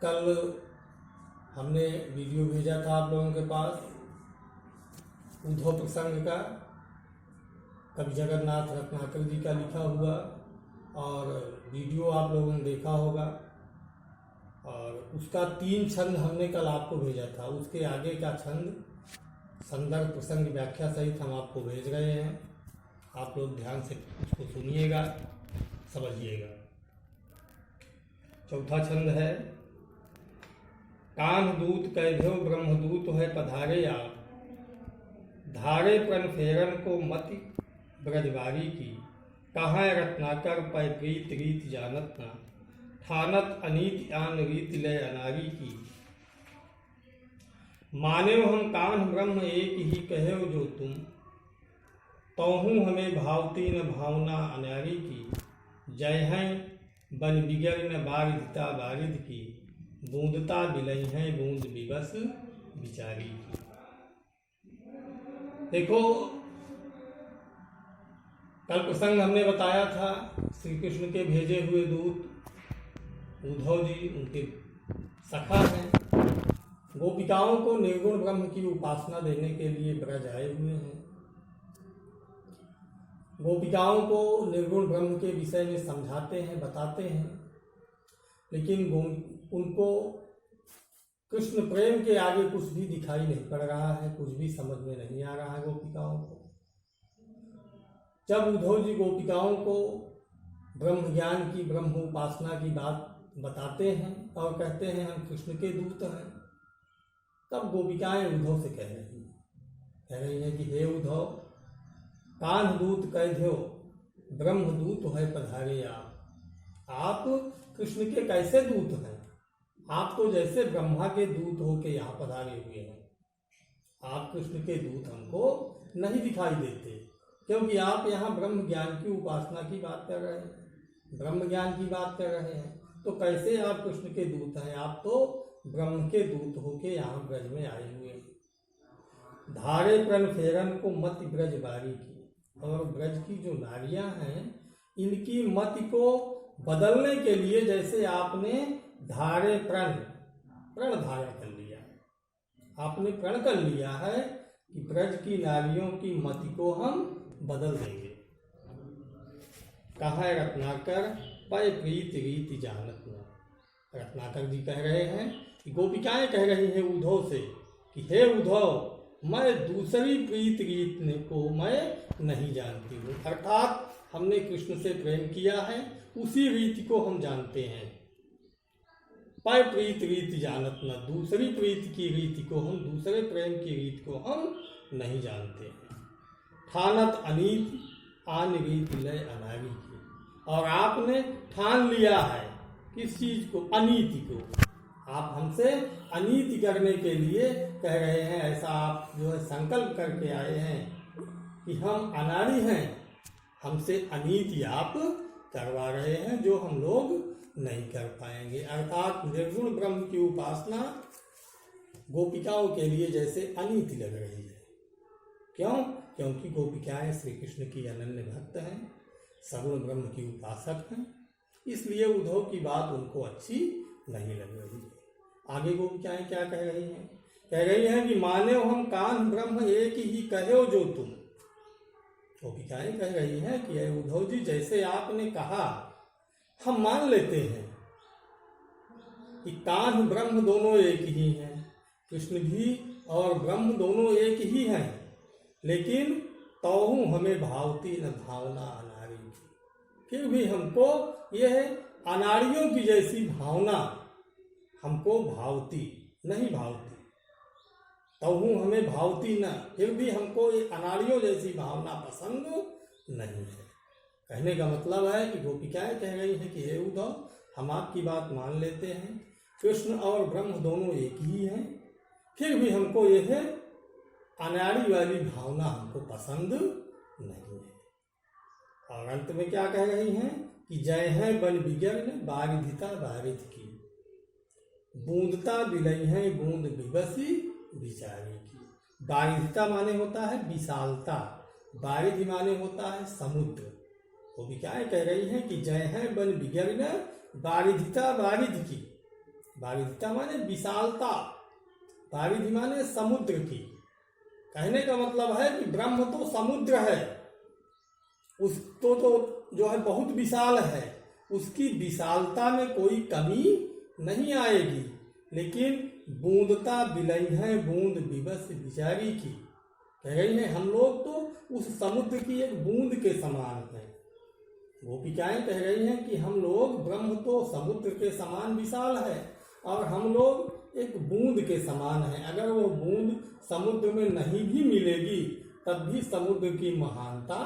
कल हमने वीडियो भेजा था आप लोगों के पास उद्धव प्रसंग का, कवि जगन्नाथ रत्नाकर जी का लिखा हुआ, और वीडियो आप लोगों ने देखा होगा। और उसका 3 छंद हमने कल आपको भेजा था। उसके आगे का छंद संदर्भ प्रसंग व्याख्या सहित हम आपको भेज रहे हैं। आप लोग ध्यान से उसको सुनिएगा, समझिएगा। चौथा छंद है, कान दूत कैध्यो ब्रह्मदूत है पधारे आप, धारे प्रण फेरन को मति ब्रजवारी की, कहाँ रत्नाकर पै प्रीत रीत जानत ना, ठानत अनीत आन रीत लय अनारी की, मान्यो हम कान्ह ब्रह्म एक ही कहो जो तुम, तौहू हमें भावती न भावना अनारी की, जय हैं बन बिगड़ न बारिधता बारिध की, बूंदता बिलई हैं बूंद बिबस बिचारी की। देखो, कल प्रसंग हमने बताया था, श्री कृष्ण के भेजे हुए दूत उद्धव जी उनके सखा हैं, गोपिकाओं को निर्गुण ब्रह्म की उपासना देने के लिए ब्रज आए हुए हैं। गोपिकाओं को निर्गुण ब्रह्म के विषय में समझाते हैं, बताते हैं, लेकिन उनको कृष्ण प्रेम के आगे कुछ भी दिखाई नहीं पड़ रहा है, कुछ भी समझ में नहीं आ रहा है गोपिकाओं को। जब उद्धव जी गोपिकाओं को ब्रह्म ज्ञान की, ब्रह्म उपासना की बात बताते हैं और कहते हैं हम कृष्ण के दूत हैं, तब गोपिकाएं उद्धव से कह रही हैं कि हे उद्धव, कान्ह दूत कैध्यो ब्रह्मदूत है पधारे आप कृष्ण के कैसे दूत हैं? आप तो जैसे ब्रह्मा के दूत होके यहाँ पधारे हुए हैं। आप कृष्ण के दूत हमको नहीं दिखाई देते, क्योंकि आप यहाँ ब्रह्म ज्ञान की उपासना की बात कर रहे हैं, ब्रह्म ज्ञान की बात कर रहे हैं, तो कैसे आप कृष्ण के दूत हैं? आप तो ब्रह्म के दूत होके यहाँ ब्रज में आए हुए हैं। धारे प्रण फेरन को मति ब्रज बारी की, और ब्रज की जो नारियां हैं इनकी मति को बदलने के लिए जैसे आपने धारे प्रण धारण कर लिया, आपने प्रण कर लिया है कि ब्रज की नारियों की मति को हम बदल देंगे। कहाँ रत्नाकर पै प्रीत रीति जानत ना, रत्नाकर जी कह रहे हैं कि गोपिकाएं कह रही हैं उद्धव से कि हे उद्धव, मैं दूसरी प्रीत रीत को मैं नहीं जानती हूँ, अर्थात हमने कृष्ण से प्रेम किया है, उसी रीति को हम जानते हैं। पै प्रीत रीत जानत न, दूसरी प्रीत की रीति को हम, दूसरे प्रेम की रीत को हम नहीं जानते हैं। ठानत अनीति आन रीत लय अनारी की, और आपने ठान लिया है किस चीज को? अनीति को। आप हमसे अनीति करने के लिए कह रहे हैं, ऐसा आप जो है संकल्प करके आए हैं कि हम अनाड़ी हैं, हमसे अनीति आप करवा रहे हैं जो हम लोग नहीं कर पाएंगे। अर्थात निर्गुण ब्रह्म की उपासना गोपिकाओं के लिए जैसे अनीति लग रही है। क्यों? क्योंकि गोपिकाएं श्री कृष्ण की अनन्य भक्त हैं, सगुण ब्रह्म की उपासक हैं, इसलिए उद्धव की बात उनको अच्छी नहीं लग रही है। आगे गोपिकाएं क्या कह रही हैं? कह रही हैं कि मान्यो हम कान्ह ब्रह्म एक ही कहो जो तुम। गोपिकाएं कह रही हैं कि उद्धव जी, जैसे आपने कहा हम मान लेते हैं कि कान्ह ब्रह्म दोनों एक ही हैं, कृष्ण भी और ब्रह्म दोनों एक ही हैं, लेकिन तौहू हमें भावती न भावना अनारी की, फिर भी हमको यह अनाड़ियों की जैसी भावना हमको भावती नहीं भावती। तौहू हमें भावती न, फिर भी हमको ये अनाड़ियों जैसी भावना पसंद नहीं है। कहने का मतलब है कि गोपिकाएं कह रही हैं कि हे उद्धव, हम आपकी बात मान लेते हैं, कृष्ण और ब्रह्म दोनों एक ही हैं, फिर भी हमको यह अनाड़ी वाली भावना हमको पसंद नहीं है। और अंत में क्या कह रही हैं कि जय है बन बिगड़ बारिधिता बारिध की, बूंदता बिलई है बूंद बिबसी बिचारी की। बारिधिता माने होता है विशालता, बारिधि माने होता है समुद्र। गोपिकाएं कह रही हैं कि जय है बन बिगड़ बारिधिता बारिध की, वारिधिता माने विशालता, वारिधि माने समुद्र की। कहने का मतलब है कि ब्रह्म तो समुद्र है, उस तो जो है बहुत विशाल है, उसकी विशालता में कोई कमी नहीं आएगी। लेकिन बूंदता बिलई है बूंद विवश बिचारी की, कह रही है हम लोग तो उस समुद्र की एक बूंद के समान हैं। गोपिकाएं कह रही हैं कि हम लोग, ब्रह्म तो समुद्र के समान विशाल है और हम लोग एक बूंद के समान हैं। अगर वो बूंद समुद्र में नहीं भी मिलेगी तब भी समुद्र की महानता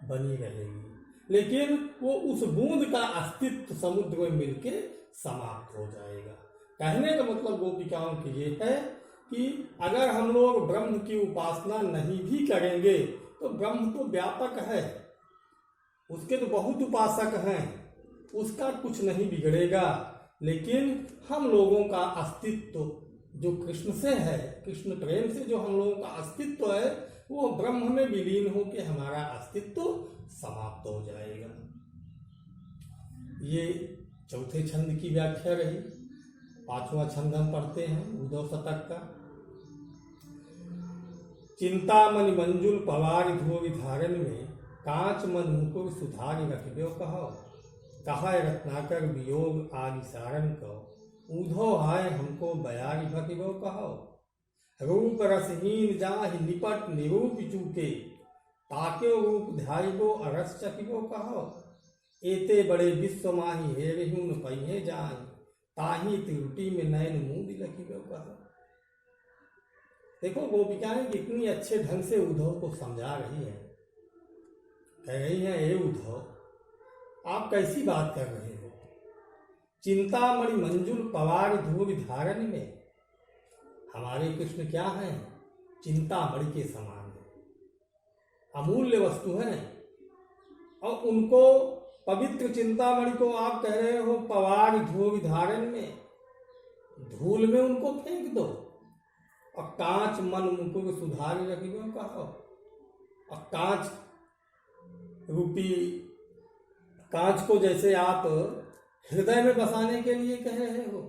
बनी रहेगी, लेकिन वो उस बूंद का अस्तित्व समुद्र में मिलके समाप्त हो जाएगा। कहने का मतलब गोपिकाओं की ये है कि अगर हम लोग ब्रह्म की उपासना नहीं भी करेंगे तो ब्रह्म तो व्यापक है, उसके तो बहुत उपासक हैं, उसका कुछ नहीं बिगड़ेगा। लेकिन हम लोगों का अस्तित्व जो कृष्ण से है, कृष्ण प्रेम से जो हम लोगों का अस्तित्व है, वो ब्रह्म में विलीन हो के हमारा अस्तित्व समाप्त हो जाएगा। ये चौथे छंद की व्याख्या रही। पांचवा छंद हम पढ़ते हैं उद्धव शतक का। चिंतामणि मंजुल पवार धोरि धारण में, कांच मन मुकुर सुधारि रखिबो कहो। कहा रत्नाकर वियोग आदि सारण कहो। ऊधो हाय हमको बयारी भकिबो कहो। रूप रसहीन जाहि निपट निरूप चूके। ताक्यो रूप ध्याइबो अरस चकिबो कहो। एते बड़े विश्व माही हेरहु न पहिए जान। ताही त्रुटि में नयन मूंद लखिबो कहो। देखो गोपिकाएं कितनी अच्छे ढंग से उद्धव को समझा रही हैं। कह रही हैं, हे उद्धव आप कैसी बात कर रहे हो। चिंतामणि मंजुल पवार धूप धारण में, हमारे कृष्ण क्या हैं, चिंतामणि के समान है, अमूल्य वस्तु है। और उनको, पवित्र चिंतामणि को आप कह रहे हो पवार धूप धारण में, धूल में उनको फेंक दो। और कांच मन मुकुर सुधार रखिबो कहो। और कांच रूपी, कांच को जैसे आप हृदय में बसाने के लिए कह रहे हो।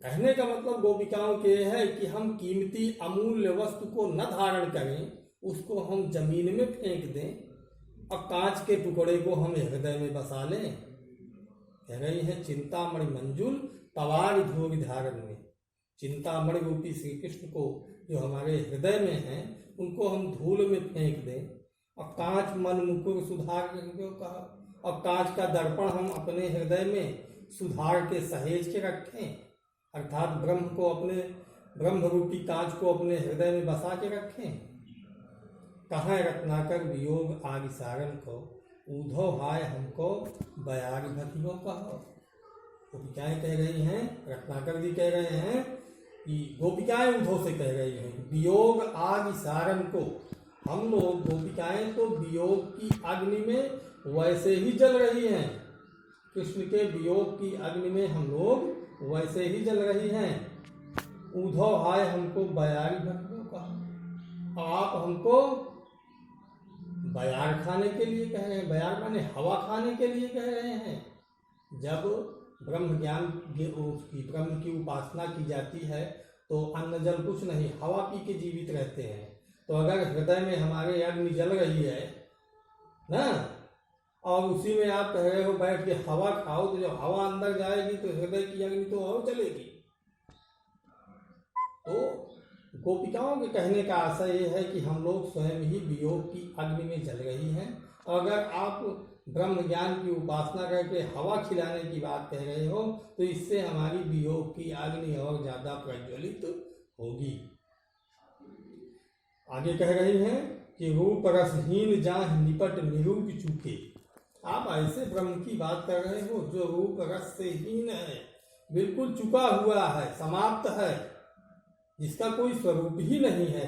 कहने का मतलब गोपिकाओं के है कि हम कीमती अमूल्य वस्तु को न धारण करें, उसको हम जमीन में फेंक दें और कांच के टुकड़े को हम हृदय में बसा लें। कह रही है चिंतामणि मंजुल पवार धूप धारण में, चिंतामणि रूपी श्री कृष्ण को जो हमारे हृदय में हैं उनको हम धूल में फेंक दें। और कांच मन मुकुर सुधार कहा, और कांच का दर्पण हम अपने हृदय में सुधार के सहेज के रखें, अर्थात ब्रह्म को, अपने ब्रह्म रूपी कांच को अपने हृदय में बसा के रखें। कहाँ रत्नाकर वियोग आदि सारण को। ऊधव हाय हमको बयारी भकिबो कहो। गोपिकाएं कह रही हैं, रत्नाकर जी कह रहे हैं कि गोपिकाएं उद्धव से कह रही हैं वियोग आदि सारण को। हम लोग गोपिकाएं तो वियोग की अग्नि में वैसे ही जल रही हैं, कृष्ण के वियोग की अग्नि में हम लोग वैसे ही जल रही हैं। ऊधव हाय हमको बयारी भकिबो कहो। आप हमको बयार खाने के लिए कह रहे हैं, बयार माने हवा खाने के लिए कह रहे हैं। जब ब्रह्म ज्ञान की, ब्रह्म की उपासना की जाती है तो अन्न जल कुछ नहीं, हवा पी के जीवित रहते हैं। तो अगर हृदय में हमारे अग्नि जल रही है ना, और उसी में आप कह रहे हो बैठ के हवा खाओ, तो जब हवा अंदर जाएगी तो हृदय की अग्नि तो और चलेगी। तो गोपिकाओं के कहने का आशय ये है कि हम लोग स्वयं ही वियोग की अग्नि में जल रही हैं। और अगर आप ब्रह्म ज्ञान की उपासना करके हवा खिलाने की बात कह रहे हो तो इससे हमारी वियोग की अग्नि और ज्यादा प्रज्वलित होगी। आगे कह रही हैं कि रूप रसहीन जाहि निपट निरूप चूके। आप ऐसे ब्रह्म की बात कर रहे हो जो रूप रस से हीन है, बिल्कुल चुका हुआ है, समाप्त है, जिसका कोई स्वरूप ही नहीं है,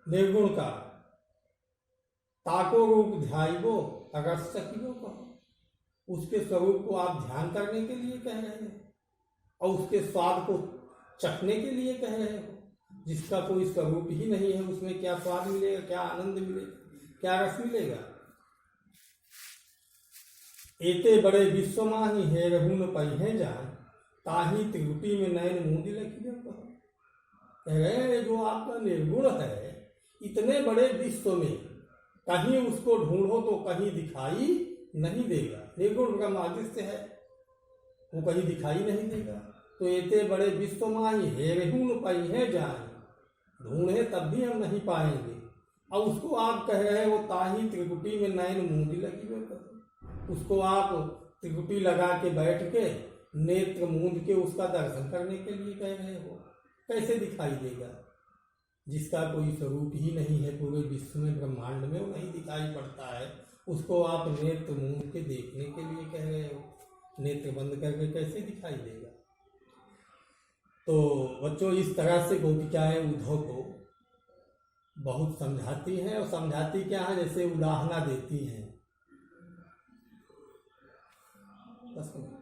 निर्गुण का। ताको रूप ध्याइबो अगस्त चकिबो कहो। उसके स्वरूप को आप ध्यान करने के लिए कह रहे हैं और उसके स्वाद को चखने के लिए कह रहे हो, जिसका कोई स्वरूप ही नहीं है, उसमें क्या स्वाद मिलेगा, क्या आनंद मिलेगा, क्या रस मिलेगा। एते बड़े विश्व माही हेरहु न पहिए जान। ताही त्रिकुटी में नयन मूंदी लगी है। कह रहे हैं जो आपका निर्गुण है, इतने बड़े विश्व में कहीं उसको ढूंढो तो कहीं दिखाई नहीं देगा। निर्गुण ब्रह्म अदृश्य है, वो कहीं दिखाई नहीं देगा। तो इतने बड़े विश्व माही हेरहू न पाई है जाए, ढूंढे तब भी हम नहीं पाएंगे। और उसको आप कह रहे हो ताही त्रिकुटी में नयन मूंदी लगी हुई, उसको आप त्रिकुटी लगा के बैठ के नेत्र मूंद के उसका दर्शन करने के लिए कह रहे हो। कैसे दिखाई देगा? जिसका कोई स्वरूप ही नहीं है पूरे विश्व में, ब्रह्मांड में, वो नहीं दिखाई पड़ता है, उसको आप नेत्र मूंद के देखने के लिए कह रहे हो। नेत्र बंद करके कैसे दिखाई देगा? तो बच्चों, इस तरह से गोपिकाएं उद्धव को बहुत समझाती हैं। और समझाती क्या है, जैसे उदाहरण देती हैं। बस